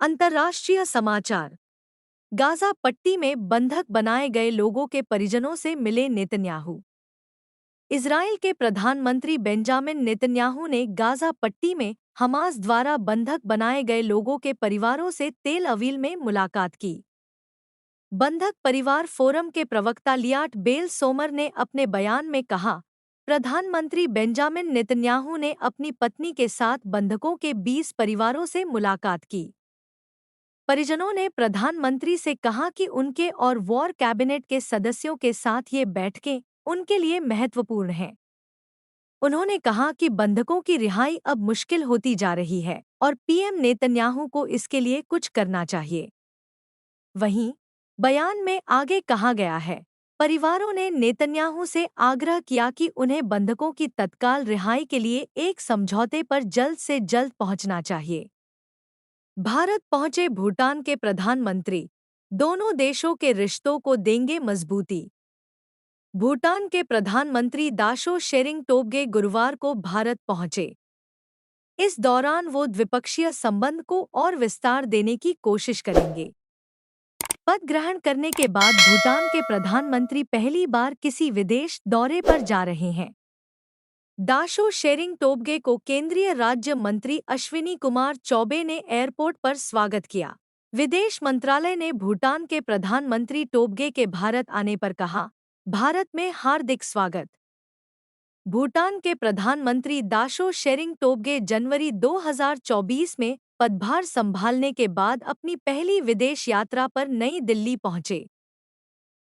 अंतर्राष्ट्रीय समाचार। गाजा पट्टी में बंधक बनाए गए लोगों के परिजनों से मिले नेतन्याहू। इजराइल के प्रधानमंत्री बेंजामिन नेतन्याहू ने गाजा पट्टी में हमास द्वारा बंधक बनाए गए लोगों के परिवारों से तेल अवीव में मुलाकात की। बंधक परिवार फोरम के प्रवक्ता लियाट बेल सोमर ने अपने बयान में कहा, प्रधानमंत्री बेंजामिन नेतन्याहू ने अपनी पत्नी के साथ बंधकों के 20 परिवारों से मुलाकात की। परिजनों ने प्रधानमंत्री से कहा कि उनके और वॉर कैबिनेट के सदस्यों के साथ ये बैठकें उनके लिए महत्वपूर्ण हैं। उन्होंने कहा कि बंधकों की रिहाई अब मुश्किल होती जा रही है और पीएम नेतन्याहू को इसके लिए कुछ करना चाहिए। वहीं बयान में आगे कहा गया है, परिवारों ने नेतन्याहू से आग्रह किया कि उन्हें बंधकों की तत्काल रिहाई के लिए एक समझौते पर जल्द से जल्द पहुंचना चाहिए। भारत पहुंचे भूटान के प्रधानमंत्री, दोनों देशों के रिश्तों को देंगे मजबूती। भूटान के प्रधानमंत्री दाशो शेरिंग टोब्गे गुरुवार को भारत पहुंचे। इस दौरान वो द्विपक्षीय संबंध को और विस्तार देने की कोशिश करेंगे। पद ग्रहण करने के बाद भूटान के प्रधानमंत्री पहली बार किसी विदेश दौरे पर जा रहे हैं। दाशो शेरिंग टोब्गे को केंद्रीय राज्य मंत्री अश्विनी कुमार चौबे ने एयरपोर्ट पर स्वागत किया। विदेश मंत्रालय ने भूटान के प्रधानमंत्री टोब्गे के भारत आने पर कहा, भारत में हार्दिक स्वागत। भूटान के प्रधानमंत्री दाशो शेरिंग टोब्गे जनवरी 2024 में पदभार संभालने के बाद अपनी पहली विदेश यात्रा पर नई दिल्ली पहुंचे।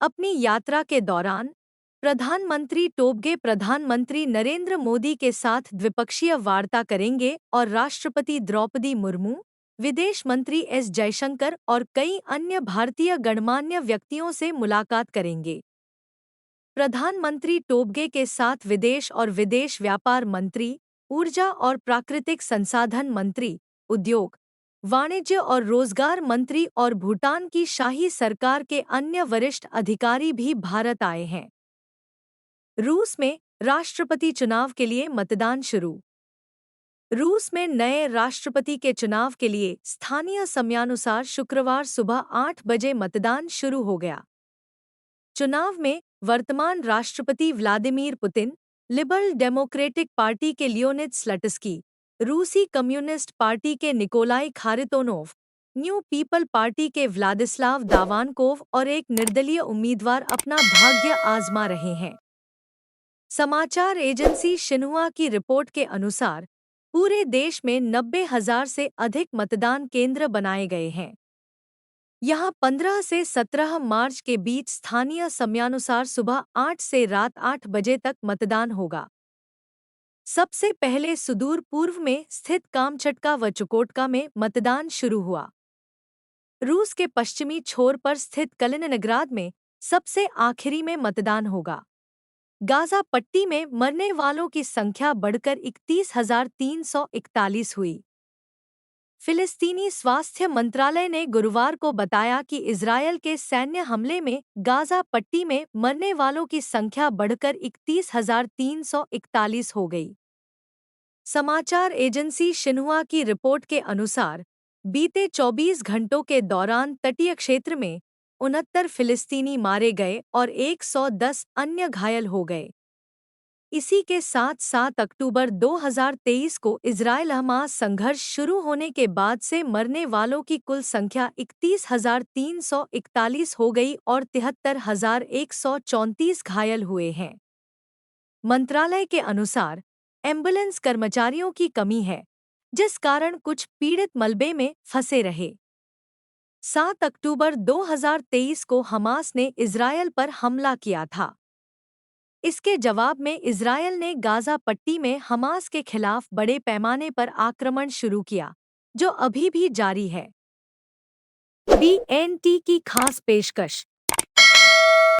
अपनी यात्रा के दौरान प्रधानमंत्री टोब्गे प्रधानमंत्री नरेंद्र मोदी के साथ द्विपक्षीय वार्ता करेंगे और राष्ट्रपति द्रौपदी मुर्मू, विदेश मंत्री एस जयशंकर और कई अन्य भारतीय गणमान्य व्यक्तियों से मुलाकात करेंगे। प्रधानमंत्री टोब्गे के साथ विदेश और विदेश व्यापार मंत्री, ऊर्जा और प्राकृतिक संसाधन मंत्री, उद्योग, वाणिज्य और रोजगार मंत्री और भूटान की शाही सरकार के अन्य वरिष्ठ अधिकारी भी भारत आए हैं। रूस में राष्ट्रपति चुनाव के लिए मतदान शुरू। रूस में नए राष्ट्रपति के चुनाव के लिए स्थानीय समयानुसार शुक्रवार सुबह 8 बजे मतदान शुरू हो गया। चुनाव में वर्तमान राष्ट्रपति Vladimir Putin, liberal democratic party के लियोनिद स्लटस्की, रूसी कम्युनिस्ट पार्टी के Nikolai Kharitonov, new people party के व्लादिस्लाव दावानकोव और एक निर्दलीय उम्मीदवार अपना भाग्य आजमा रहे हैं। समाचार एजेंसी शिन्हुआ की रिपोर्ट के अनुसार पूरे देश में 90,000 से अधिक मतदान केंद्र बनाए गए हैं। यहां 15 से 17 मार्च के बीच स्थानीय समयानुसार सुबह 8 से रात 8 बजे तक मतदान होगा। सबसे पहले सुदूर पूर्व में स्थित कामचटका व चुकोटका में मतदान शुरू हुआ। रूस के पश्चिमी छोर पर स्थित कलिनिनग्राद में सबसे आखिरी में मतदान होगा। गाजा पट्टी में मरने वालों की संख्या बढ़कर 31,341 हुई। फिलिस्तीनी स्वास्थ्य मंत्रालय ने गुरुवार को बताया कि इजरायल के सैन्य हमले में गाजा पट्टी में मरने वालों की संख्या बढ़कर 31,341 हो गई। समाचार एजेंसी शिन्हुआ की रिपोर्ट के अनुसार बीते 24 घंटों के दौरान तटीय क्षेत्र में 69 फिलिस्तीनी मारे गए और 110 अन्य घायल हो गए। इसी के साथ 7 अक्टूबर 2023 को इजरायल-हमास संघर्ष शुरू होने के बाद से मरने वालों की कुल संख्या 31,341 हो गई और 73,134 घायल हुए हैं। मंत्रालय के अनुसार एम्बुलेंस कर्मचारियों की कमी है, जिस कारण कुछ पीड़ित मलबे में फंसे रहे। 7 अक्टूबर 2023 को हमास ने इजरायल पर हमला किया था। इसके जवाब में इजरायल ने गाजा पट्टी में हमास के खिलाफ बड़े पैमाने पर आक्रमण शुरू किया, जो अभी भी जारी है। BNT की खास पेशकश।